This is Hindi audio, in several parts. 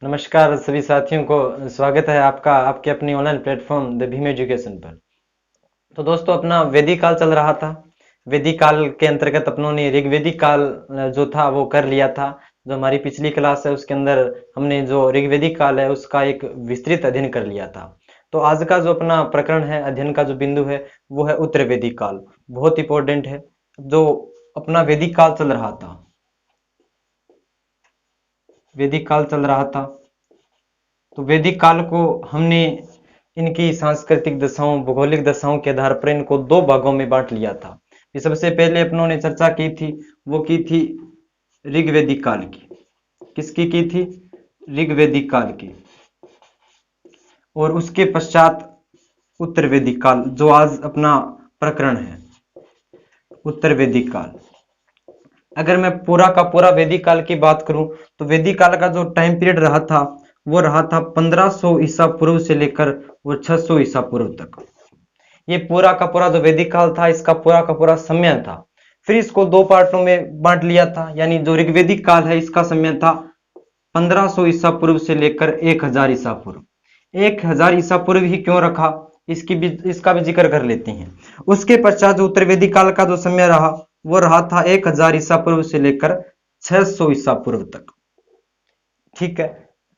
नमस्कार सभी साथियों को स्वागत है आपका आपके अपनी online platform the Bhim education पर। तो दोस्तों अपना वैदिक काल चल रहा था। वैदिक काल के अंतर्गत अपनों ने ऋग्वेदिक काल जो था वो कर लिया था। जो हमारी पिछली क्लास है उसके अंदर हमने जो ऋग्वेदिक काल है उसका एक विस्तृत अध्ययन कर लिया था। तो आज का जो अपना प्रकरण है, अध्ययन का जो बिंदु है वो है उत्तर वैदिक काल। बहुत इंपॉर्टेंट है। जो अपना वैदिक काल चल रहा था, वैदिक काल चल रहा था, तो वैदिक काल को हमने इनकी सांस्कृतिक दशाओं, भौगोलिक दशाओं के आधार पर इनको दो भागों में बांट लिया था। ये सबसे पहले अपनों ने चर्चा की थी, वो की थी ऋग्वेदिक काल की। किसकी की थी? ऋग्वेदिक काल की। और उसके पश्चात उत्तर वैदिक काल, जो आज अपना प्रकरण है, उत्तर वैदिक काल। अगर मैं पूरा का पूरा वैदिक काल की बात करूं तो वैदिक काल का जो टाइम पीरियड रहा था वो रहा था 1500 ईसा पूर्व से लेकर वो 600 ईसा पूर्व तक। ये पूरा का पूरा जो वैदिक काल था इसका पूरा का पूरा समय था। फिर इसको दो पार्टों में बांट लिया था, यानी जो ऋग्वेदिक काल है इसका समय था 1500 ईसा पूर्व से लेकर 1000 ईसा पूर्व। 1000 ईसा पूर्व ही क्यों रखा, इसका भी जिक्र कर लेते हैं। उसके पश्चात जो उत्तर वैदिक काल का जो समय रहा वो रहा था 1000 ईसा पूर्व से लेकर 600 ईसा पूर्व तक। ठीक है।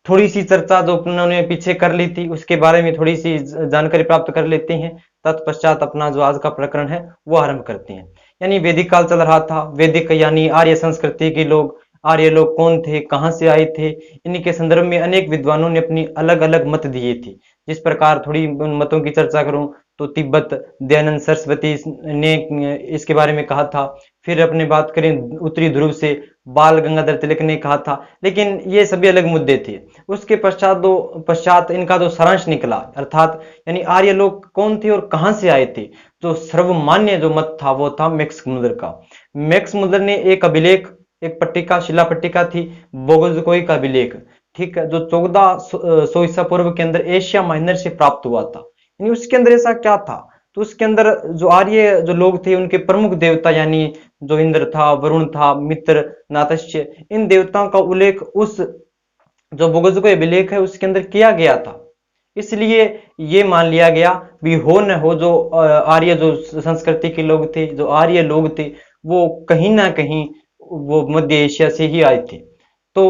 थोड़ी सी चर्चा जो उन्होंने पीछे कर ली थी उसके बारे में थोड़ी सी जानकारी प्राप्त कर लेते हैं। तत्पश्चात अपना जो आज का प्रकरण है वो आरंभ करते हैं। यानी वैदिक काल चल रहा था। वैदिक यानी आर्य संस्कृति के लोग। आर्य लोग कौन थे, कहाँ से आए थे, इन्हीं के संदर्भ में अनेक विद्वानों ने अपनी अलग अलग मत दिए थे। जिस प्रकार थोड़ी उन मतों की चर्चा करूं तो तिब्बत दयानंद सरस्वती ने इसके बारे में कहा था। फिर अपने बात करें उत्तरी ध्रुव से बाल गंगाधर तिलक ने कहा था। लेकिन ये सभी अलग मुद्दे थे। उसके पश्चात इनका जो सारांश निकला, अर्थात यानी आर्य लोग कौन थे और कहां से आए थे, जो सर्वमान्य जो मत था वो था मैक्स मुलर का। मैक्स मुलर ने एक अभिलेख, एक पट्टिका, शिला पट्टिका थी, बोगोजकोई का अभिलेख, ठीक है, जो 1400 ईसा पूर्व के अंदर एशिया माइनर से प्राप्त हुआ था। यानी उसके अंदर ऐसा क्या था, तो उसके अंदर जो आर्य जो लोग थे उनके प्रमुख देवता, यानी जो इंद्र था, वरुण था, मित्र, नातस्य, इन देवताओं का उल्लेख उस जो बोगस को अभिलेख है उसके अंदर किया गया था। इसलिए ये मान लिया गया भी हो न हो जो आर्य जो संस्कृति के लोग थे, जो आर्य लोग थे, वो कहीं ना कहीं वो मध्य एशिया से ही आए थे। तो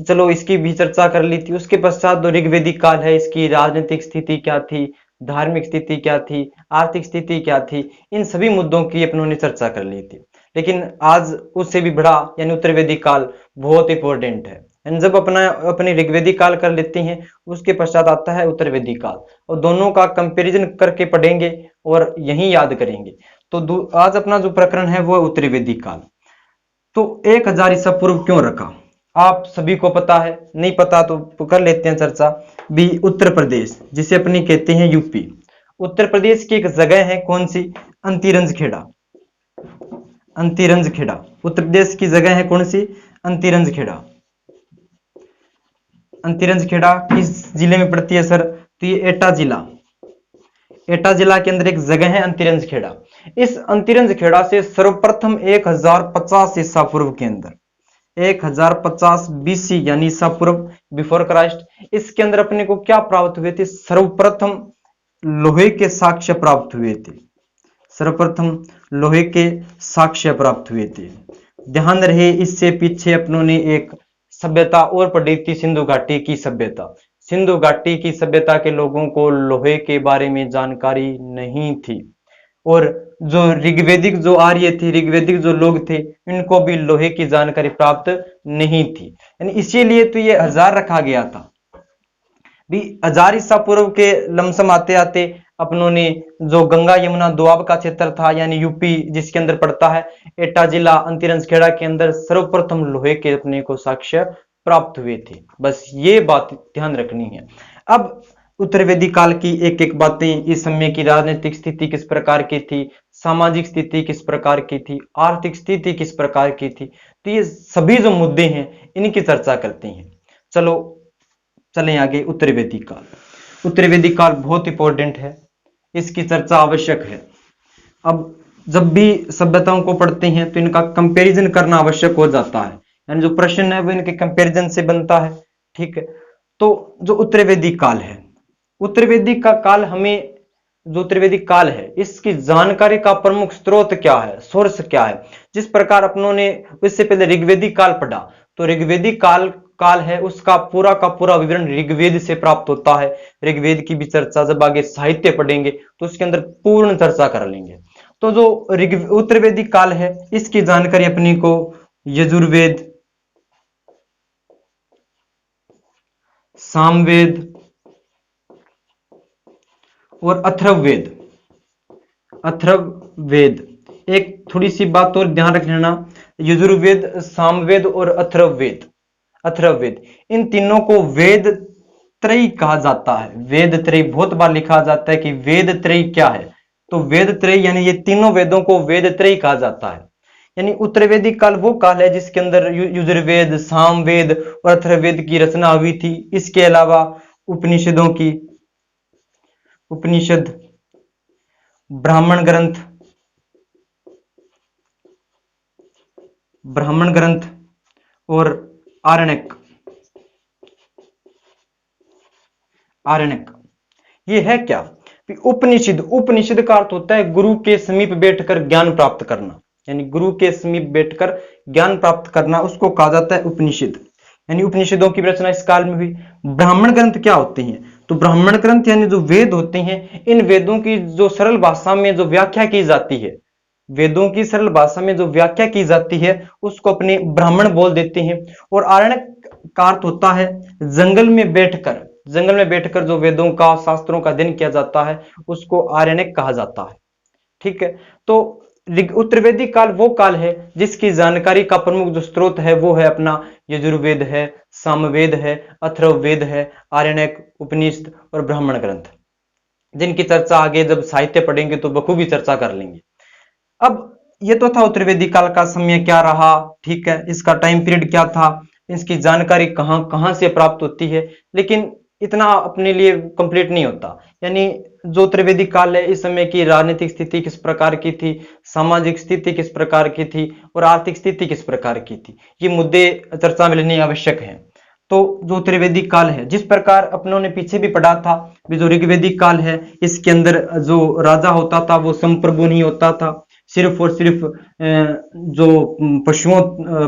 चलो इसकी भी चर्चा कर ली थी। उसके पश्चात जो ऋग्वेदिक काल है इसकी राजनीतिक स्थिति क्या थी, धार्मिक स्थिति क्या थी, आर्थिक स्थिति क्या थी, इन सभी मुद्दों की अपनों ने चर्चा कर ली थी। लेकिन आज उससे भी बड़ा यानी उत्तर वैदिक काल बहुत इंपॉर्टेंट है। एंड जब अपने ऋग्वेदिक काल कर लेते हैं उसके पश्चात आता है उत्तर वैदिक काल, और दोनों का कंपैरिजन करके पढ़ेंगे और यही याद करेंगे। तो आज अपना जो प्रकरण है वो है उत्तर वैदिक काल। तो 1000 ईसा पूर्व क्यों रखा, आप सभी को पता है, नहीं पता तो कर लेते हैं चर्चा भी। उत्तर प्रदेश जिसे अपनी कहते हैं यूपी, उत्तर प्रदेश की एक जगह है कौन सी, अंतिरंज खेड़ा। अंतिरंज खेड़ा उत्तर प्रदेश की जगह है कौन सी, अंतिरंज खेड़ा। अंतिरंज खेड़ा किस जिले में पड़ती है सर, तो ये एटा जिला, एटा जिला के अंदर एक जगह है अंतिरंज खेड़ा। इस अंतिरंज खेड़ा से सर्वप्रथम 1050 ईसा पूर्व के अंदर 1050 बीसी यानी ईसा पूर्व, बिफोर क्राइस्ट, इसके अंदर अपने को क्या प्राप्त हुए थे, सर्वप्रथम लोहे के साक्ष्य प्राप्त हुए थे। सर्वप्रथम लोहे के साक्ष्य प्राप्त हुए थे। ध्यान रहे इससे पीछे अपनों ने एक सभ्यता और पढ़ी थी, सिंधु घाटी की सभ्यता। सिंधु घाटी की सभ्यता के लोगों को लोहे के बारे में जानकारी नहीं थी, और जो ऋग्वेदिक जो आर्य थे, ऋग्वेदिक जो लोग थे, इनको भी लोहे की जानकारी प्राप्त नहीं थी। यानी इसीलिए तो ये 1000 रखा गया था भी। 1000 ईसा पूर्व के लमसम आते आते अपनों ने जो गंगा यमुना दोआब का क्षेत्र था यानी यूपी जिसके अंदर पड़ता है, एटा जिला अंतिरंज खेड़ा के अंदर सर्वप्रथम लोहे के अपने को साक्ष्य प्राप्त हुए थे। बस ये बात ध्यान रखनी है। अब उत्तर वैदिक काल की एक एक बातें, इस समय की राजनीतिक स्थिति किस प्रकार की थी, सामाजिक स्थिति किस प्रकार की थी, आर्थिक स्थिति किस प्रकार की थी, तो ये सभी जो मुद्दे हैं इनकी चर्चा करते हैं। चलो चलें आगे। उत्तर वैदिक काल, उत्तर वैदिक काल बहुत इंपॉर्टेंट है, इसकी चर्चा आवश्यक है। अब जब भी सभ्यताओं को पढ़ते हैं तो इनका कंपैरिजन करना आवश्यक हो जाता है, यानी जो प्रश्न है वो इनके कंपैरिजन से बनता है। ठीक है, तो जो उत्तर वैदिक काल है, उत्तर वैदिक का काल हमें, जो उत्तर वैदिक काल है इसकी जानकारी का प्रमुख स्रोत क्या है, सोर्स क्या है। जिस प्रकार अपनों ने इससे पहले ऋग्वेदिक काल पढ़ा, तो ऋग्वेदिक काल काल है उसका पूरा का पूरा विवरण ऋग्वेद से प्राप्त होता है। ऋग्वेद की भी चर्चा जब आगे साहित्य पढ़ेंगे तो उसके अंदर पूर्ण चर्चा कर लेंगे। तो जो उत्तर वैदिक काल है इसकी जानकारी अपनी को यजुर्वेद, सामवेद और अथर्ववेद, अथर्ववेद, एक थोड़ी सी बात और ध्यान रख लेना, यजुर्वेद, सामवेद और अथर्ववेद, अथर्ववेद, इन तीनों को वेद त्रयी कहा जाता है। वेद त्रयी बहुत बार लिखा जाता है कि वेद त्रयी क्या है, तो वेद त्रयी यानी ये तीनों वेदों को वेद त्रयी कहा जाता है। यानी उत्तर वैदिक काल वो काल है जिसके अंदर यजुर्वेद, सामवेद और अथर्ववेद की रचना हुई थी। इसके अलावा उपनिषदों की, उपनिषद, ब्राह्मण ग्रंथ, ब्राह्मण ग्रंथ और आरण्यक, आरण्यक, ये है क्या? उपनिषद, उपनिषद का अर्थ होता है गुरु के समीप बैठकर ज्ञान प्राप्त करना, यानी गुरु के समीप बैठकर ज्ञान प्राप्त करना, उसको कहा जाता है उपनिषद। यानी उपनिषदों की रचना इस काल में हुई। ब्राह्मण ग्रंथ क्या होते हैं? तो ब्राह्मण ग्रंथ यानी जो वेद होते हैं, इन वेदों की जो सरल भाषा में जो व्याख्या की जाती है, वेदों की सरल भाषा में जो व्याख्या की जाती है उसको अपने ब्राह्मण बोल देते हैं। और आरण्यक का अर्थ होता है जंगल में बैठकर, जंगल में बैठकर जो वेदों का, शास्त्रों का अध्ययन किया जाता है उसको आरण्यक कहा जाता है। ठीक है, तो उत्तर वैदिक काल वो काल है जिसकी जानकारी का प्रमुख जो स्रोत है वो है अपना यजुर्वेद है, सामवेद है, अथर्ववेद है, आरण्यक, उपनिषद और ब्राह्मण ग्रंथ, जिनकी चर्चा आगे जब साहित्य पढ़ेंगे तो बखूबी चर्चा कर लेंगे। अब ये तो था उत्तर वैदिक काल का समय क्या रहा, ठीक है, इसका टाइम पीरियड क्या था, इसकी जानकारी कहां कहां से प्राप्त होती है, लेकिन इतना अपने लिए कंप्लीट नहीं होता। यानी जो उत्तर वैदिक काल है इस समय की राजनीतिक स्थिति किस प्रकार की थी, सामाजिक स्थिति किस प्रकार की थी और आर्थिक स्थिति किस प्रकार की थी, ये मुद्दे चर्चा में लेने आवश्यक हैं। तो जो उत्तर वैदिक काल है, जिस प्रकार अपनों ने पीछे भी पढ़ा था, जो ऋग्वैदिक काल है इसके अंदर जो राजा होता था वो संप्रभु नहीं होता था, सिर्फ और सिर्फ जो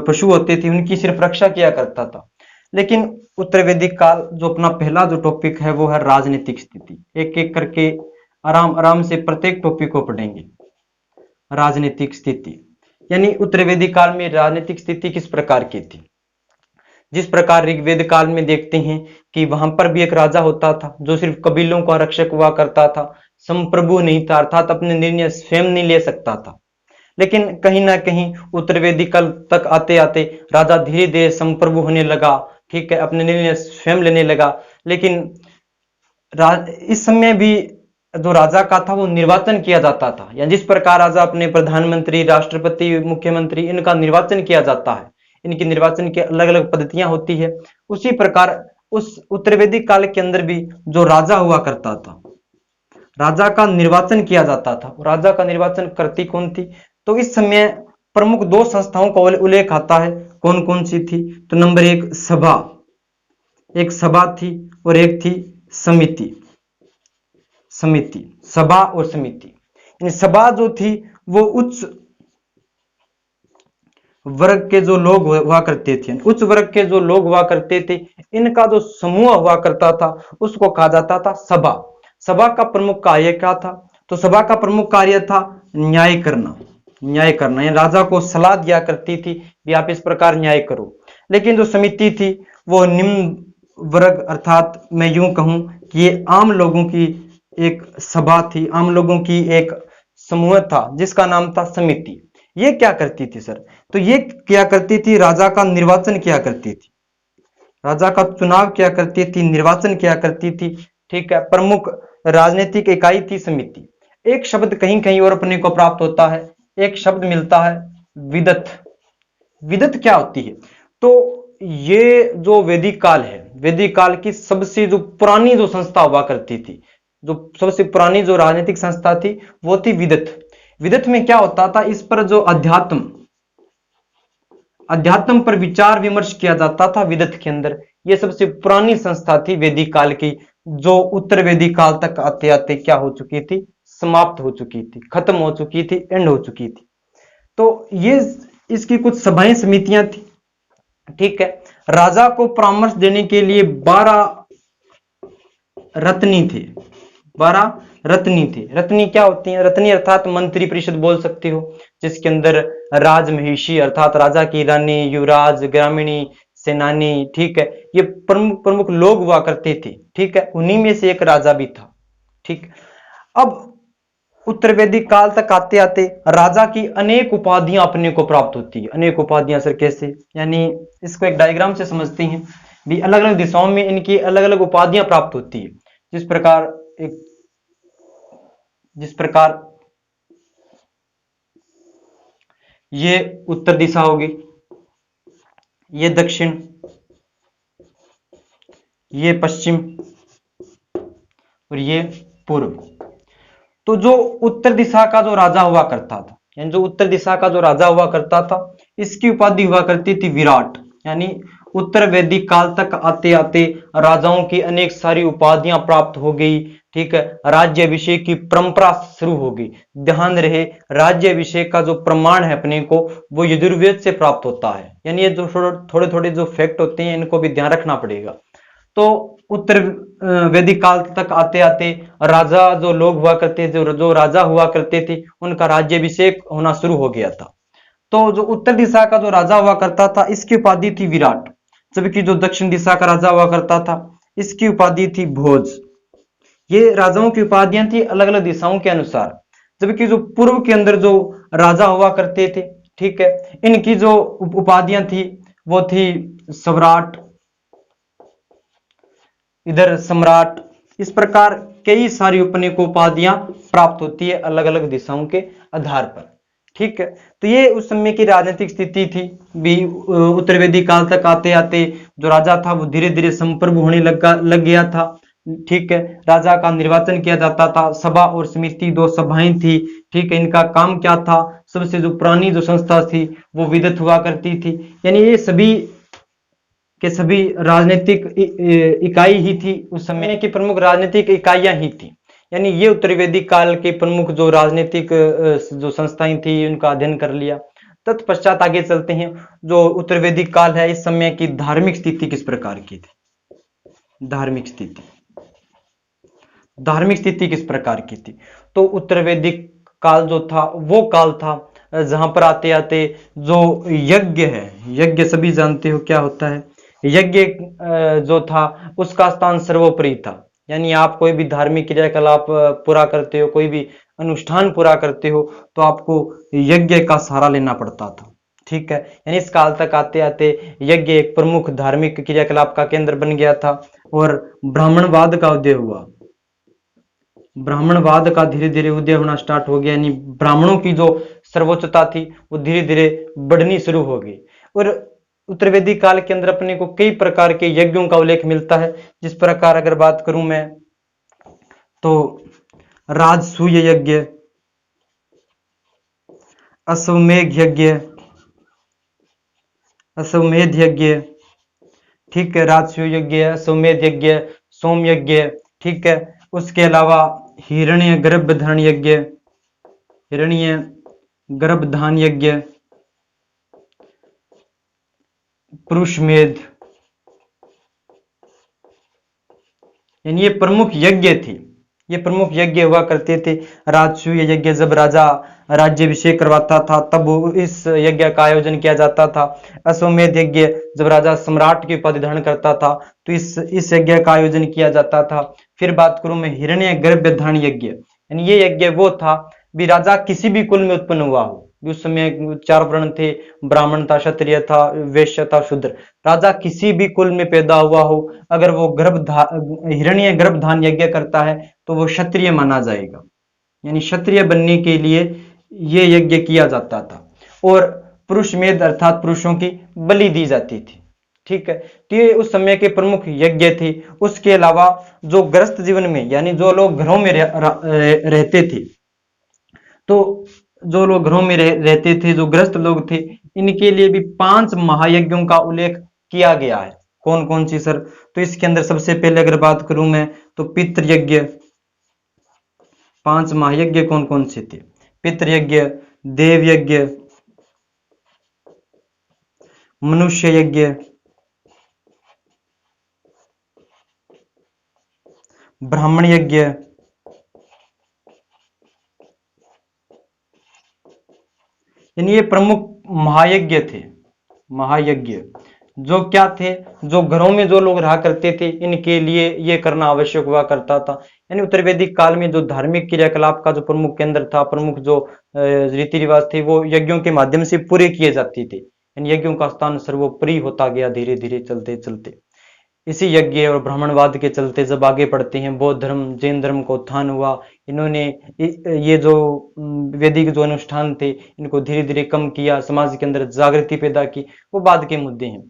पशु होते थे उनकी सिर्फ रक्षा किया करता था। लेकिन उत्तर वैदिक काल जो अपना पहला जो टॉपिक है वो है राजनीतिक स्थिति। एक एक करके आराम आराम से प्रत्येक टॉपिक को पढ़ेंगे। राजनीतिक स्थिति यानी उत्तर वैदिक काल में राजनीतिक स्थिति किस प्रकार की थी। जिस प्रकार ऋग्वेद काल में देखते हैं कि वहां पर भी एक राजा होता था जो सिर्फ कबीलों का रक्षक हुआ करता था, संप्रभु नहीं था, अर्थात अपने निर्णय स्वयं नहीं ले सकता था। लेकिन कहीं ना कहीं उत्तर वैदिक काल तक आते आते राजा धीरे धीरे संप्रभु होने लगा, ठीक है, अपने निर्णय स्वयं लेने लगा। लेकिन इस समय भी जो राजा का था वो निर्वाचन किया जाता था, या जिस प्रकार राजा अपने प्रधानमंत्री, राष्ट्रपति, मुख्यमंत्री इनका निर्वाचन किया जाता है, इनकी निर्वाचन की अलग अलग पद्धतियां होती है, उसी प्रकार उस उत्तर वैदिक काल के अंदर भी जो राजा हुआ करता था, राजा का निर्वाचन किया जाता था। राजा का निर्वाचन करती कौन थी? तो इस समय प्रमुख दो संस्थाओं का उल्लेख आता है, कौन कौन सी थी? तो नंबर एक सभा, एक सभा थी और एक थी समिति। समिति, सभा और समिति। सभा जो थी वो उच्च वर्ग के जो लोग हुआ करते थे, उच्च वर्ग के जो लोग हुआ करते थे, इनका जो समूह हुआ करता था उसको कहा जाता था सभा। सभा का प्रमुख कार्य क्या था? तो सभा का प्रमुख कार्य था न्याय करना, न्याय करना, यानी राजा को सलाह दिया करती थी कि आप इस प्रकार न्याय करो। लेकिन जो समिति थी वो निम्न वर्ग, अर्थात मैं यूं कहूं कि ये आम लोगों की एक सभा थी, आम लोगों की एक समूह था जिसका नाम था समिति। ये क्या करती थी सर? तो ये क्या करती थी? राजा का निर्वाचन किया करती थी, राजा का चुनाव किया करती थी, निर्वाचन किया करती थी, ठीक है। प्रमुख राजनीतिक इकाई थी समिति। एक शब्द कहीं कहीं और अपने को प्राप्त होता है, एक शब्द मिलता है विदत। विदत क्या होती है? तो ये जो वैदिक काल है, वैदिक काल की सबसे जो पुरानी जो संस्था हुआ करती थी, जो सबसे पुरानी जो राजनीतिक संस्था थी वो थी विदत। विदत में क्या होता था? इस पर जो अध्यात्म पर विचार विमर्श किया जाता था विदत के अंदर। ये सबसे पुरानी संस्था थी वैदिक काल की, जो उत्तर वैदिक काल तक आते आते क्या हो चुकी थी, समाप्त हो चुकी थी, खत्म हो चुकी थी, एंड हो चुकी थी। तो ये इसकी कुछ सभाएं समितियां थी, ठीक है। राजा को परामर्श देने के लिए 12 रत्नी थे, 12 रत्नी थी। रत्नी क्या होती है? रत्नी अर्थात मंत्री परिषद बोल सकते हो, जिसके अंदर राजमहिषी अर्थात राजा की रानी, युवराज, ग्रामीणी, सेनानी, ठीक है, ये प्रमुख प्रमुख लोग हुआ करते थे, ठीक है। उन्हीं में से एक राजा भी था, ठीक। अब उत्तर वैदिक काल तक आते आते राजा की अनेक उपाधियां अपने को प्राप्त होती है। अनेक उपाधियां सर कैसे? यानी इसको एक डायग्राम से समझते हैं भी, अलग अलग दिशाओं में इनकी अलग अलग उपाधियां प्राप्त होती है। जिस प्रकार ये उत्तर दिशा होगी, ये दक्षिण, ये पश्चिम और ये पूर्व। तो जो उत्तर दिशा का जो राजा हुआ करता था, यानी जो उत्तर दिशा का जो राजा हुआ करता था, इसकी उपाधि हुआ करती थी विराट। यानी उत्तर वैदिक काल तक आते आते राजाओं की अनेक सारी उपाधियां प्राप्त हो गई, ठीक है। राज्याभिषेक की परंपरा शुरू हो गई। ध्यान रहे, राज्याभिषेक का जो प्रमाण है अपने को, वो यजुर्वेद से प्राप्त होता है। यानी ये जो थोड़े थोड़े जो फैक्ट होते हैं, इनको भी ध्यान रखना पड़ेगा। तो उत्तर वैदिक काल तक आते आते राजा जो लोग हुआ करते थे, जो राजा हुआ करते थे, उनका राज्याभिषेक होना शुरू हो गया था। तो जो उत्तर दिशा का जो राजा हुआ करता था, इसकी उपाधि थी विराट, जबकि जो दक्षिण दिशा का राजा हुआ करता था, इसकी उपाधि थी भोज। ये राजाओं की उपाधियां थी अलग अलग दिशाओं के अनुसार। जबकि जो पूर्व के अंदर जो राजा हुआ करते थे, ठीक है, इनकी जो उपाधियां थी वो थी सम्राट, इधर सम्राट। इस प्रकार कई सारी अपने को उपाधियां प्राप्त होती है अलग अलग दिशाओं के आधार पर, ठीक है। तो ये उस समय की राजनीतिक स्थिति थी भी। उत्तर वैदिक काल तक आते आते जो राजा था वो धीरे धीरे संप्रभु होने लग गया था, ठीक है। राजा का निर्वाचन किया जाता था, सभा और समिति दो सभाएं थी, ठीक है। इनका काम क्या था? सबसे जो पुरानी जो संस्था थी वो विदत हुआ करती थी। यानी ये सभी के सभी राजनीतिक इकाई ही थी, उस समय की प्रमुख राजनीतिक इकाइयां ही थी। यानी ये उत्तर वैदिक काल के प्रमुख जो राजनीतिक जो संस्थाएं थी, उनका अध्ययन कर लिया। तत्पश्चात आगे चलते हैं। जो उत्तर वैदिक काल है, इस समय की धार्मिक स्थिति किस प्रकार की थी? धार्मिक स्थिति किस प्रकार की थी? तो उत्तर वैदिक काल जो था वो काल था जहां पर आते आते जो यज्ञ है, यज्ञ सभी जानते हो क्या होता है। यज्ञ जो था उसका स्थान सर्वोपरि था। यानी आप कोई भी धार्मिक क्रियाकलाप पूरा करते हो, कोई भी अनुष्ठान पूरा करते हो, तो आपको यज्ञ का सहारा लेना पड़ता था, ठीक है। यानी इस काल तक आते आते यज्ञ एक प्रमुख धार्मिक क्रियाकलाप का केंद्र बन गया था और ब्राह्मणवाद का उदय हुआ। ब्राह्मणवाद का धीरे धीरे उदय होना स्टार्ट हो गया। यानी ब्राह्मणों की जो सर्वोच्चता थी वो धीरे धीरे बढ़नी शुरू हो गई। और उत्तर वैदिक काल के अंदर अपने को कई प्रकार के यज्ञों का उल्लेख मिलता है। जिस प्रकार अगर बात करूं मैं, तो राजसूय यज्ञ, अश्वमेध यज्ञ, अश्वमेध यज्ञ, ठीक है, राजसूय यज्ञ, अश्वमेध यज्ञ, सोम यज्ञ, ठीक है। उसके अलावा हिरण्य गर्भधान यज्ञ, हिरण्य गर्भधान यज्ञ, पुरुषमेध, यानी ये प्रमुख यज्ञ थी। ये प्रमुख यज्ञ हुआ करते थे। राजसूय यज्ञ, जब राजा राज्याभिषेक करवाता था तब इस यज्ञ का आयोजन किया जाता था। अश्वमेध यज्ञ, जब राजा सम्राट की उपाधि धारण करता था तो इस यज्ञ का आयोजन किया जाता था। फिर बात करूं मैं हिरण्य गर्भधान यज्ञ, यानी ये यज्ञ वो था भी राजा किसी भी कुल में उत्पन्न हुआ हो। उस समय 4 वर्ण थे, ब्राह्मण था, क्षत्रिय था, वैश्य था, शूद्र। राजा किसी भी कुल में पैदा हुआ हो, अगर वो हिरण्य गर्भधान यज्ञ करता है तो वो क्षत्रिय माना जाएगा। यानी क्षत्रिय बनने के लिए ये यज्ञ किया जाता था। और पुरुषमेध अर्थात पुरुषों की बलि दी जाती थी, ठीक है। तो ये उस समय के प्रमुख यज्ञ थे। उसके अलावा जो गृहस्थ जीवन में, यानी जो लोग घरों में रहते थे, तो जो लोग घरों में रहते थे, जो गृहस्थ लोग थे, इनके लिए भी 5 महायज्ञों का उल्लेख किया गया है। कौन कौन सी सर? तो इसके अंदर सबसे पहले अगर बात करूं मैं तो पितृयज्ञ, 5 महायज्ञ कौन कौन से थे? पितृयज्ञ, देवयज्ञ, मनुष्य यज्ञ, ब्राह्मण यज्ञ, यानी ये प्रमुख महायज्ञ थे। महायज्ञ जो क्या थे, जो घरों में जो लोग रहा करते थे इनके लिए ये करना आवश्यक हुआ करता था। यानी उत्तर वैदिक काल में जो धार्मिक क्रियाकलाप का जो प्रमुख केंद्र था, प्रमुख जो रीति रिवाज थे वो यज्ञों के माध्यम से पूरे किए जाते थे। यानी यज्ञों का स्थान सर्वोपरि होता गया धीरे धीरे चलते चलते। इसी यज्ञ और ब्राह्मणवाद के चलते जब आगे बढ़ते हैं, बौद्ध धर्म, जैन धर्म का उत्थान हुआ, इन्होंने ये जो वैदिक जो अनुष्ठान थे इनको धीरे धीरे कम किया, समाज के अंदर जागृति पैदा की, वो बाद के मुद्दे हैं।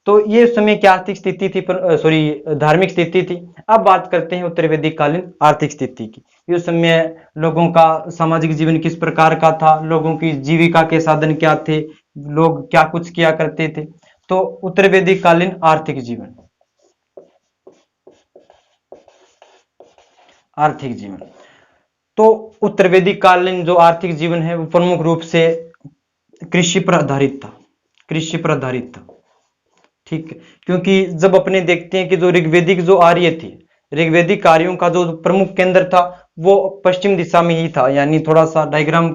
तो ये उस समय की आर्थिक स्थिति थी, सॉरी धार्मिक स्थिति थी। अब बात करते हैं उत्तर वैदिक कालीन आर्थिक स्थिति की। उस समय लोगों का सामाजिक जीवन किस प्रकार का था, लोगों की जीविका के साधन क्या थे, लोग क्या कुछ किया करते थे। तो उत्तर वैदिक कालीन आर्थिक जीवन, आर्थिक जीवन, तो उत्तर वैदिक कालीन जो आर्थिक जीवन है वो प्रमुख रूप से कृषि पर आधारित था। कृषि पर आधारित था, ठीक है। क्योंकि जब अपने देखते हैं कि जो ऋग्वेदिक जो आर्य थे, ऋग्वेदिक कार्यों का जो प्रमुख केंद्र था वो पश्चिम दिशा में ही था। यानी थोड़ा सा डायग्राम,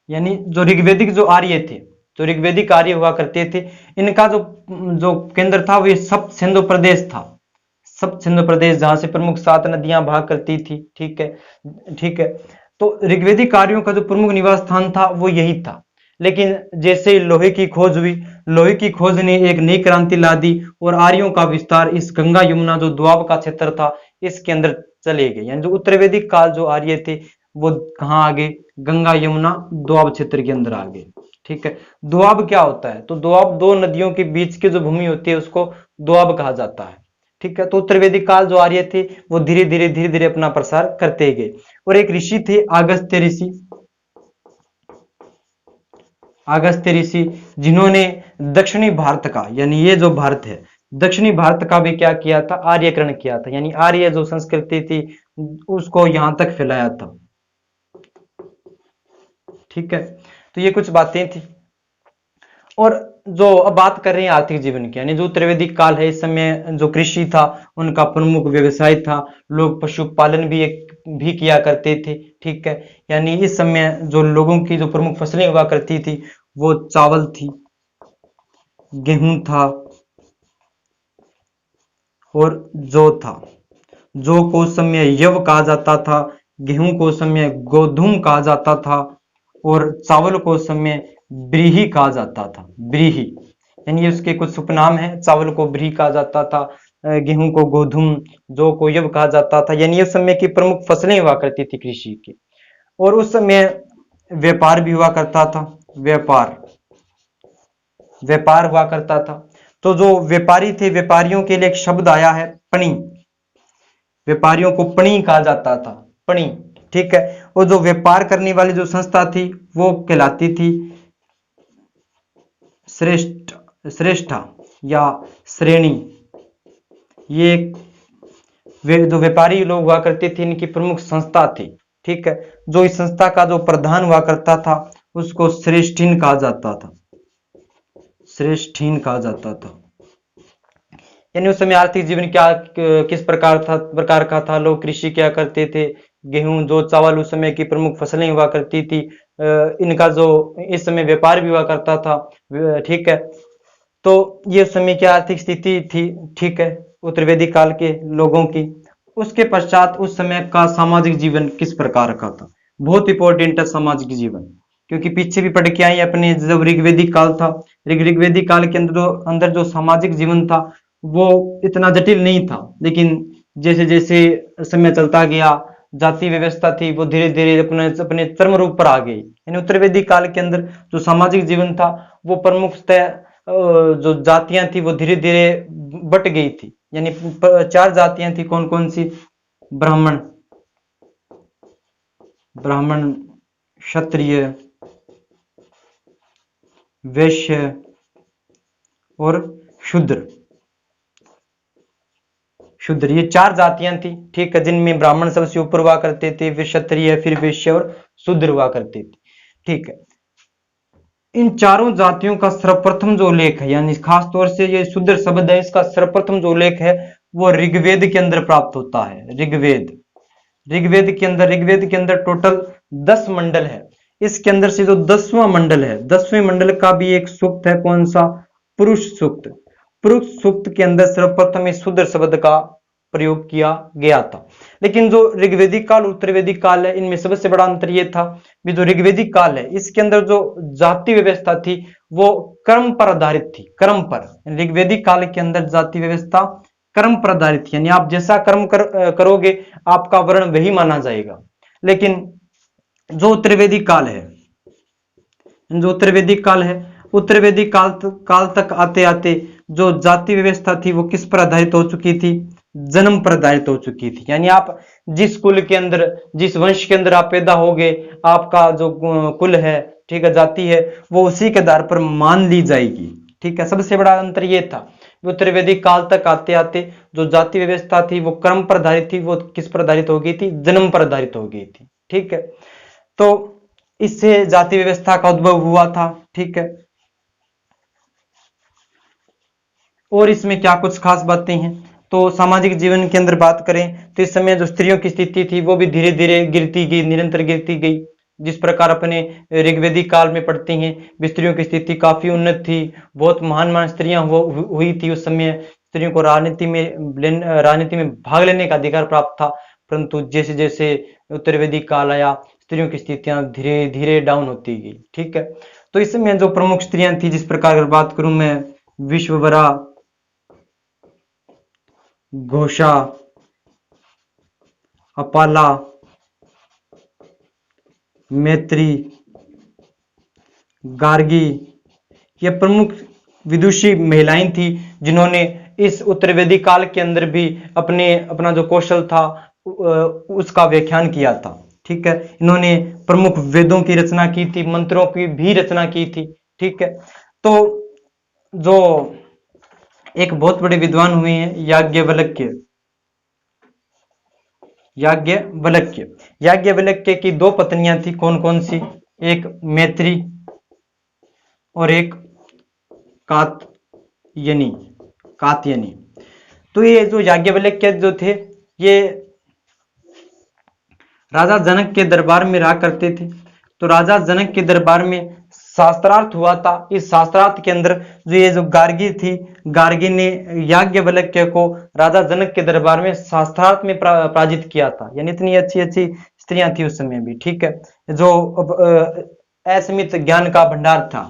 यानी जो ऋग्वेदिक जो आर्य थे, जो ऋग्वेदिक आर्य हुआ करते थे, इनका जो जो केंद्र था वो ये सप्त सिंधु प्रदेश था। सप्त सिंधु प्रदेश, जहां से प्रमुख 7 नदियां बहा करती थी, ठीक है, ठीक है। तो ऋग्वेदिक कार्यों का जो प्रमुख निवास स्थान था वो यही था। लेकिन जैसे लोहे की खोज हुई, लोहे की खोज ने एक नई क्रांति ला दी और आर्यों का विस्तार इस गंगा यमुना जो द्वाब का क्षेत्र था इसके अंदर चले गए। यानी जो उत्तर वैदिक काल जो आर्य थे वो कहाँ आ गए? गंगा यमुना द्वाब क्षेत्र के अंदर आ गए, ठीक है। दोआब क्या होता है? तो दोआब दो नदियों के बीच की जो भूमि होती है उसको दोआब कहा जाता है, ठीक है। तो उत्तर वैदिक काल जो आर्य थे वो धीरे धीरे अपना प्रसार करते गए। और एक ऋषि थे अगस्त्य ऋषि, अगस्त्य ऋषि, जिन्होंने दक्षिणी भारत का, यानी ये जो भारत है, दक्षिणी भारत का भी क्या किया था? आर्यकरण किया था। यानी आर्य जो संस्कृति थी उसको यहां तक फैलाया था, ठीक है। तो ये कुछ बातें थी। और जो अब बात कर रहे हैं आर्थिक जीवन की, यानी जो त्रिवेदिक काल है, इस समय जो कृषि था उनका प्रमुख व्यवसाय था। लोग पशुपालन भी किया करते थे, ठीक है। यानी इस समय जो लोगों की जो प्रमुख फसलें हुआ करती थी वो चावल थी, गेहूं था और जौ था। जौ को उस समय यव कहा जाता था, गेहूं को उस समय गोधूम कहा जाता था और चावल को उस समय ब्रीही कहा जाता था। ब्रीही, यानी उसके कुछ उपनाम है। चावल को ब्रीही कहा जाता था, गेहूं को गोधूम, जौ को यव कहा जाता था। यानी उस समय की प्रमुख फसलें हुआ करती थी कृषि की। और उस समय व्यापार भी हुआ करता था, व्यापार, व्यापार हुआ करता था। तो जो व्यापारी थे, व्यापारियों के लिए एक शब्द आया है पणी, व्यापारियों को पणी कहा जाता था, पणी, ठीक है। और जो व्यापार करने वाली जो संस्था थी वो कहलाती थी श्रेष्ठ, श्रेष्ठा या श्रेणी। ये जो व्यापारी लोग हुआ करते थे इनकी प्रमुख संस्था थी, ठीक है। जो इस संस्था का जो प्रधान हुआ करता था उसको श्रेष्ठीन कहा जाता था, श्रेष्ठीन कहा जाता था। यानी उस समय आर्थिक जीवन क्या किस प्रकार का था? लोग कृषि क्या करते थे, गेहूं, जो चावल उस समय की प्रमुख फसलें हुआ करती थी। इनका जो इस समय व्यापार भी हुआ करता था, ठीक है। तो ये उस समय की आर्थिक स्थिति थी, ठीक है, उत्तर वैदिक काल के लोगों की। उसके पश्चात उस समय का सामाजिक जीवन किस प्रकार का था? बहुत इंपॉर्टेंट है सामाजिक जीवन, क्योंकि पीछे भी पढ़ के आई अपने, जब ऋग्वेदिक काल था, ऋग्वेदिक काल के अंदर जो सामाजिक जीवन था वो इतना जटिल नहीं था। लेकिन जैसे जैसे समय चलता गया, जाति व्यवस्था थी वो धीरे धीरे अपने अपने चरम रूप पर आ गई। यानी उत्तर वैदिक काल के अंदर जो सामाजिक जीवन था वो प्रमुखतः जो जातियां थी वो धीरे धीरे बट गई थी। यानी 4 जातियां थी, कौन कौन सी? ब्राह्मण, ब्राह्मण, क्षत्रिय, वैश्य और शूद्र। शूद्र ये चार जातियां थी, ठीक है, जिनमें ब्राह्मण सबसे ऊपर हुआ करते थे, फिर क्षत्रिय, फिर वैश्य और शूद्र हुआ करते थे, ठीक है। इन चारों जातियों का सर्वप्रथम जो उल्लेख है, यानी खास तौर से ये शूद्र शब्द है, इसका सर्वप्रथम जो उल्लेख है वो ऋग्वेद के अंदर प्राप्त होता है। ऋग्वेद के अंदर टोटल 10 मंडल है। इसके अंदर से जो 10वां मंडल है, 10वें मंडल का भी एक सूक्त है, कौन सा? पुरुष सूक्त। पुरुष सूक्त के अंदर सर्वप्रथम इस शूद्र शब्द का प्रयोग किया गया था। लेकिन जो ऋग्वेदिक काल और त्रिवेदिक काल है, इनमें सबसे बड़ा अंतर यह था कि जो ऋग्वेदिक काल है, इसके अंदर जो जाति व्यवस्था थी वो कर्म पर आधारित थी। कर्म पर, ऋग्वेदिक काल के अंदर जाति व्यवस्था कर्म पर आधारित थी, यानी आप जैसा कर्म करोगे आपका वर्ण वही माना जाएगा। लेकिन जो त्रिवेदिक काल है, उत्तरवेदिक काल तक आते आते जो जाति व्यवस्था थी वो किस पर आधारित हो चुकी थी? जन्म पर आधारित हो चुकी थी। यानी आप जिस कुल के अंदर, जिस वंश के अंदर आप पैदा होगे, आपका जो कुल है, ठीक है, जाति है, वो उसी के आधार पर मान ली जाएगी, ठीक है। सबसे बड़ा अंतर ये था, उत्तरवेदिक काल तक आते आते जो जाति व्यवस्था थी वो कर्म पर आधारित थी, वो किस पर आधारित हो गई थी? जन्म पर आधारित हो गई थी, ठीक है। तो इससे जाति व्यवस्था का उद्भव हुआ था, ठीक है। और इसमें क्या कुछ खास बातें हैं? तो सामाजिक जीवन के अंदर बात करें तो इस समय जो स्त्रियों की स्थिति थी वो भी धीरे धीरे गिरती गई, निरंतर गिरती गई। जिस प्रकार अपने ऋग्वेदिक काल में पढ़ते हैं, स्त्रियों की स्थिति काफी उन्नत थी, बहुत महान महान स्त्रियां हुई थी उस समय। स्त्रियों को राजनीति में भाग लेने का अधिकार प्राप्त था। परंतु जैसे जैसे उत्तरवेदिक काल आया, स्त्रियों की स्थितियां धीरे धीरे डाउन होती गई, ठीक है। तो इस समय जो प्रमुख स्त्रियां थी, जिस प्रकार अगर बात करूं मैं, विश्ववरा, घोषा, अपाला, मैत्री, गार्गी, ये प्रमुख विदुषी महिलाएं थी जिन्होंने इस उत्तरवेदिक काल के अंदर भी अपना जो कौशल था उसका व्याख्यान किया था, ठीक है। इन्होंने प्रमुख वेदों की रचना की थी, मंत्रों की भी रचना की थी, ठीक है। तो जो एक बहुत बड़े विद्वान हुए हैं याज्ञवल्क्य की दो पत्नियां थी, कौन कौन सी? एक मैत्री और एक कात्ययनी। तो ये जो याज्ञवल्क्य जो थे, ये राजा जनक के दरबार में रहा करते थे। तो राजा जनक के दरबार में शास्त्रार्थ हुआ था। इस शास्त्रार्थ के अंदर जो गार्गी थी, गार्गी ने याज्ञवल्क्य को राजा जनक के दरबार में शास्त्रार्थ में पराजित किया था। यानी इतनी अच्छी अच्छी स्त्रियां थी उस समय भी, ठीक है, जो असीमित ज्ञान का भंडार था।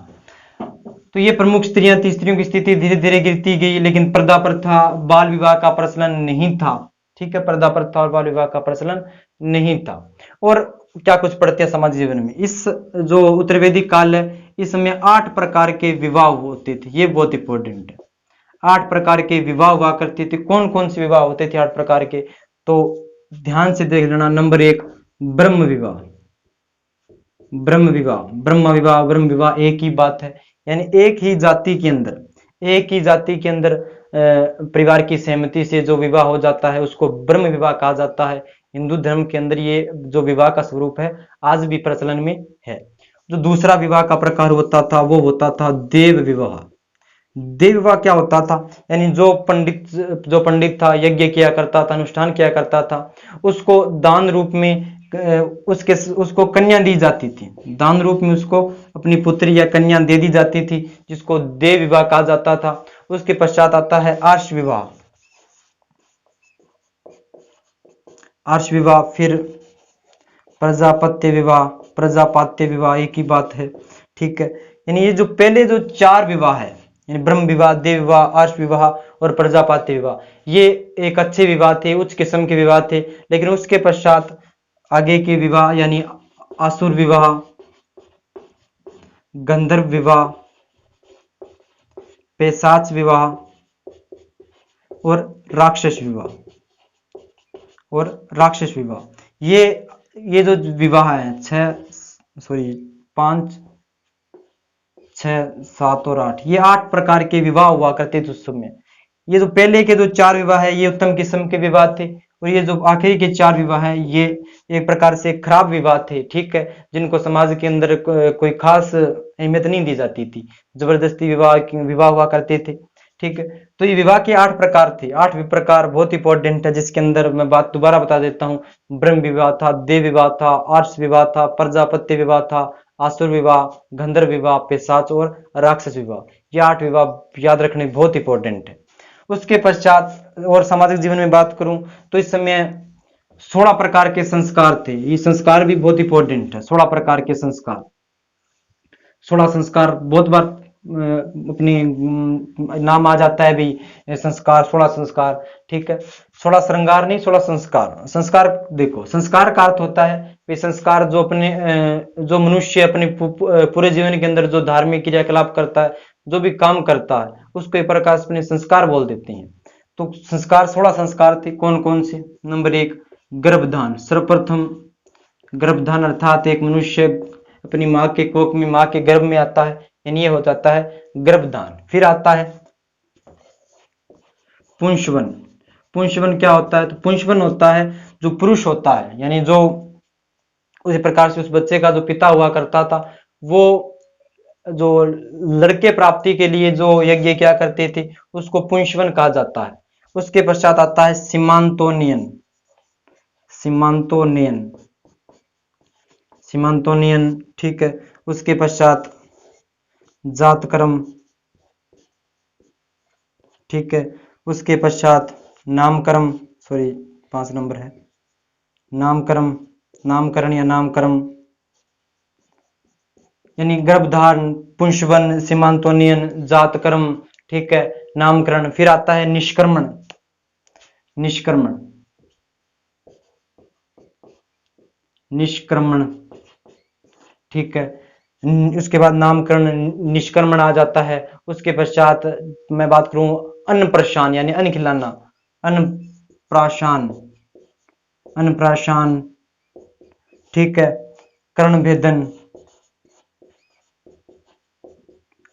तो ये प्रमुख स्त्रियां थी। स्त्रियों की स्थिति धीरे धीरे गिरती गई, लेकिन पर्दा प्रथा, बाल विवाह का प्रचलन नहीं था, ठीक है, पर्दा प्रथा और बाल विवाह का प्रचलन नहीं था। और क्या कुछ पढ़ते हैं समाज जीवन में? इस जो उत्तरवेदिक काल है, इसमें 8 प्रकार के विवाह होते थे, ये बहुत इंपॉर्टेंट है। 8 प्रकार के विवाह हुआ करते थे। कौन कौन से विवाह होते थे 8 प्रकार के? तो ध्यान से देख लेना। नंबर 1, ब्रह्म विवाह। ब्रह्म विवाह एक ही बात है, यानी एक ही जाति के अंदर परिवार की सहमति से जो विवाह हो जाता है उसको ब्रह्म विवाह कहा जाता है। हिंदू धर्म के अंदर ये जो विवाह का स्वरूप है आज भी प्रचलन में है। जो दूसरा विवाह का प्रकार होता था वो होता था देव विवाह। देव विवाह क्या होता था? यानी जो पंडित था, यज्ञ किया करता था, अनुष्ठान किया करता था, उसको दान रूप में उसको कन्या दी जाती थी। दान रूप में उसको अपनी पुत्री या कन्या दे दी जाती थी, जिसको देव विवाह कहा जाता था। उसके पश्चात आता है आर्ष विवाह। फिर प्रजापत्य विवाह एक ही बात है, ठीक है। यानी ये जो पहले जो 4 विवाह है, यानी ब्रह्म विवाह, देव विवाह, आर्ष विवाह और प्रजापत्य विवाह, ये एक अच्छे विवाह थे, उच्च किस्म के विवाह थे। लेकिन उसके पश्चात आगे के विवाह, यानी असुर विवाह, गंधर्व विवाह, पैशाच विवाह और राक्षस विवाह, ये जो विवाह है 5 6, 7 और 8, ये 8 प्रकार के विवाह हुआ करते थे उस समय। ये जो पहले के जो 4 विवाह है ये उत्तम किस्म के विवाह थे, और ये जो आखिरी के 4 विवाह है ये एक प्रकार से खराब विवाह थे, ठीक है, जिनको समाज के अंदर कोई खास अहमियत नहीं दी जाती थी, जबरदस्ती विवाह हुआ करते थे, ठीक है। तो ये विवाह के 8 प्रकार थे। 8 प्रकार बहुत इंपॉर्टेंट है, जिसके अंदर मैं बात दोबारा बता देता हूँ। ब्रह्म विवाह था, देव विवाह था, आर्ष विवाह था, प्रजापत्य विवाह था, आसुर विवाह, गंधर्व विवाह, पिशाच और राक्षस विवाह। ये 8 विवाह याद रखने बहुत इंपॉर्टेंट है। उसके पश्चात और सामाजिक जीवन में बात करूं तो इस समय 16 प्रकार के संस्कार थे। ये संस्कार भी बहुत इंपॉर्टेंट है। 16 प्रकार के संस्कार, 16 संस्कार बहुत बार अपनी नाम आ जाता है भी, संस्कार, 16 संस्कार, ठीक है। 16 श्रृंगार नहीं, 16 संस्कार। संस्कार देखो, संस्कार का अर्थ होता है वे संस्कार जो अपने जो मनुष्य अपने पूरे जीवन के अंदर जो धार्मिक क्रियाकलाप करता है, जो भी काम करता है, उसको एक प्रकार से अपने संस्कार बोल देते हैं। तो संस्कार 16 संस्कार थे। कौन कौन से? नंबर 1 गर्भधान। सर्वप्रथम गर्भधान अर्थात एक मनुष्य अपनी माँ के कोख में, माँ के गर्भ में आता है, यानी ये हो जाता है गर्भधान। फिर आता है पुंसवन। पुंसवन क्या होता है? तो पुंसवन होता है जो पुरुष होता है, यानी जो उसी प्रकार से उस बच्चे का जो पिता हुआ करता था, वो जो लड़के प्राप्ति के लिए जो यज्ञ क्या करते थे, उसको पुंसवन कहा जाता है। उसके पश्चात आता है सीमांतोनियन। सीमांतोनियन, सीमांतोनियन, ठीक है। उसके पश्चात जातकर्म, ठीक है। उसके पश्चात नामकर्म, सॉरी 5 नंबर है, नामकर्म, नामकरण या नामकर्म, यानी गर्भधारण, पुंसवन, सीमांतोनियन, जातकर्म, ठीक है, नामकरण। फिर आता है निष्क्रमण। निष्क्रमण, निष्क्रमण, ठीक है। उसके बाद नामकरण, निष्क्रमण आ जाता है। उसके पश्चात मैं बात करूं अन्नप्राशन, यानी अन्न खिलाना, अन्नप्राशन, अन्नप्राशन, ठीक है। कर्णभेदन,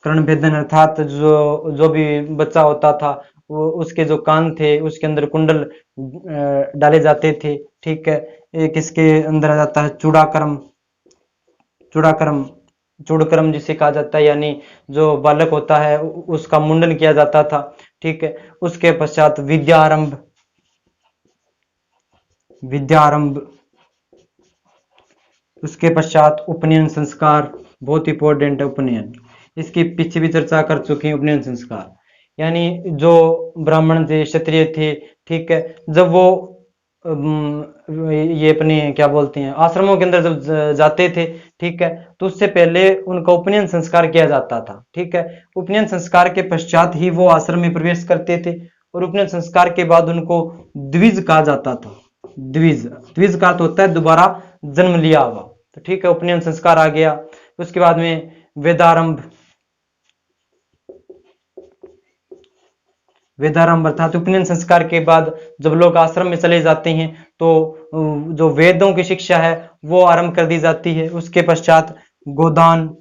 कर्णभेदन अर्थात जो भी बच्चा होता था, वो उसके जो कान थे उसके अंदर कुंडल डाले जाते थे, ठीक है। एक इसके अंदर आ जाता है चूड़ाकर्म। चूड़ाकर्म, चूड़कर्म जिसे कहा जाता है, यानी जो बालक होता है उसका मुंडन किया जाता था, ठीक है। उसके पश्चात विद्यारंभ, विद्यारंभ। उसके पश्चात उपनयन संस्कार, बहुत इंपॉर्टेंट है उपनयन, इसकी पीछे भी चर्चा कर चुके हैं। उपनयन संस्कार यानी जो ब्राह्मण थे, क्षत्रिय थे, ठीक है, जब वो ये अपने क्या बोलते हैं आश्रमों के अंदर जब जाते थे, ठीक है, तो उससे पहले उनका उपनयन संस्कार किया जाता था, ठीक है। उपनयन संस्कार के पश्चात ही वो आश्रम में प्रवेश करते थे, और उपनयन संस्कार के बाद उनको द्विज कहा जाता था। द्विज, द्विज का अर्थ होता है दोबारा जन्म लिया हुआ, तो ठीक है, उपनयन संस्कार आ गया। उसके बाद में वेदारंभ, वेदारंभ अर्थात उपनयन संस्कार के बाद जब लोग आश्रम में चले जाते हैं तो जो वेदों की शिक्षा है वो आरंभ कर दी जाती है। उसके पश्चात गोदान,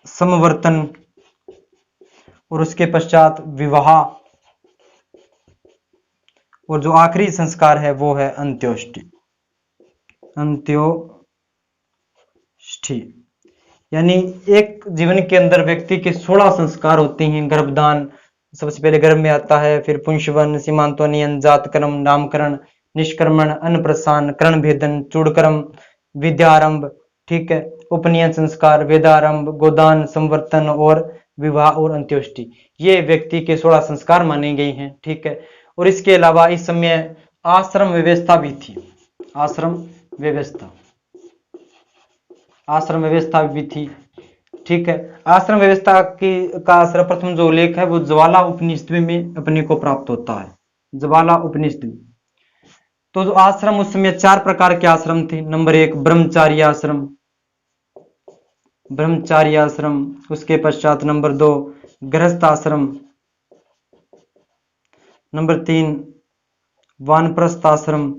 समवर्तन, और उसके पश्चात विवाह, और जो आखिरी संस्कार है वो है अंत्योष्टि। अंत्योष्टि यानी एक जीवन के अंदर व्यक्ति के 16 संस्कार होते हैं। गर्भदान सबसे पहले गर्भ में आता है, फिर पुंसवन, सीमांतोनियन, जातकर्म, नामकरण, निष्क्रमण, अन्नप्राशन, कर्णभेदन, चूड़कर्म, विद्यारंभ, ठीक है, उपनयन संस्कार, वेदारंभ, गोदान, संवर्तन और विवाह और अंत्योष्टि। ये व्यक्ति के 16 संस्कार माने गए हैं, ठीक है। और इसके अलावा इस समय आश्रम व्यवस्था भी थी। आश्रम व्यवस्था, आश्रम व्यवस्था भी थी, ठीक है। आश्रम व्यवस्था की का सर्वप्रथम जो उल्लेख है वो ज्वाला उपनिषद में अपने को प्राप्त होता है। ज्वाला उपनिषद। तो जो आश्रम उस समय 4 प्रकार के आश्रम थे। नंबर 1 ब्रह्मचार्य आश्रम, ब्रह्मचार्य आश्रम। उसके पश्चात नंबर 2 गृहस्थ आश्रम, नंबर 3 वानप्रस्थ आश्रम,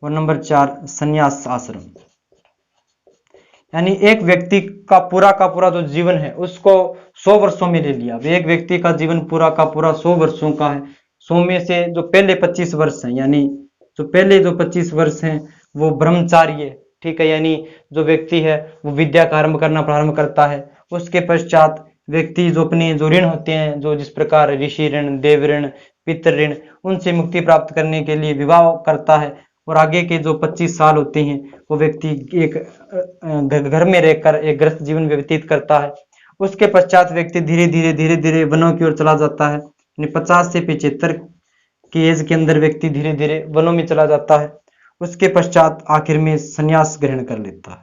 और नंबर 4 संन्यास आश्रम। यानी एक व्यक्ति का पूरा जो जीवन है उसको 100 वर्षों में ले लिया। एक व्यक्ति का जीवन पूरा का पूरा 100 वर्षों का है। 100 में से जो पहले 25 वर्ष हैं, यानी जो पहले जो 25 वर्ष हैं वो ब्रह्मचार्य, ठीक है, यानी जो व्यक्ति है वो विद्या का आरंभ करना प्रारंभ करता है। उसके पश्चात व्यक्ति जो अपने जो ऋण होते हैं, जो जिस प्रकार ऋषि ऋण, देव ऋण, पितृ ऋण, उनसे मुक्ति प्राप्त करने के लिए विवाह करता है। और आगे के जो 25 साल होते हैं वो व्यक्ति एक घर में रहकर एक ग्रस्त जीवन व्यतीत करता है। उसके पश्चात व्यक्ति धीरे धीरे वनों की ओर चला जाता है। यानी 50 से 75 की एज के अंदर व्यक्ति धीरे धीरे वनों में चला जाता है। उसके पश्चात आखिर में संन्यास ग्रहण कर लेता है।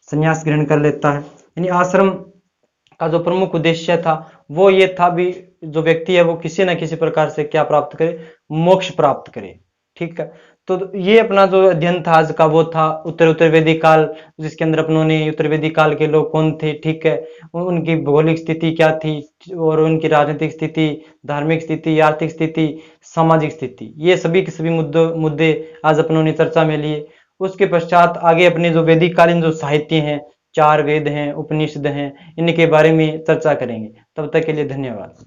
संन्यास ग्रहण कर लेता है, यानी आश्रम का जो प्रमुख उद्देश्य था वो ये था भी जो व्यक्ति है वो किसी न किसी प्रकार से क्या प्राप्त करे, मोक्ष प्राप्त करे। ठीक है, तो ये अपना जो अध्ययन था आज का वो था उत्तर वैदिक काल, जिसके अंदर अपनों ने उत्तर वैदिक काल के लोग कौन थे, ठीक है, उनकी भौगोलिक स्थिति क्या थी और उनकी राजनीतिक स्थिति, धार्मिक स्थिति, आर्थिक स्थिति, सामाजिक स्थिति, ये सभी के सभी मुद्दे आज अपनों ने चर्चा में लिए। उसके पश्चात आगे अपने जो वैदिक कालीन जो साहित्य हैं, 4 वेद हैं, उपनिषद हैं, इनके बारे में चर्चा करेंगे। तब तक के लिए धन्यवाद।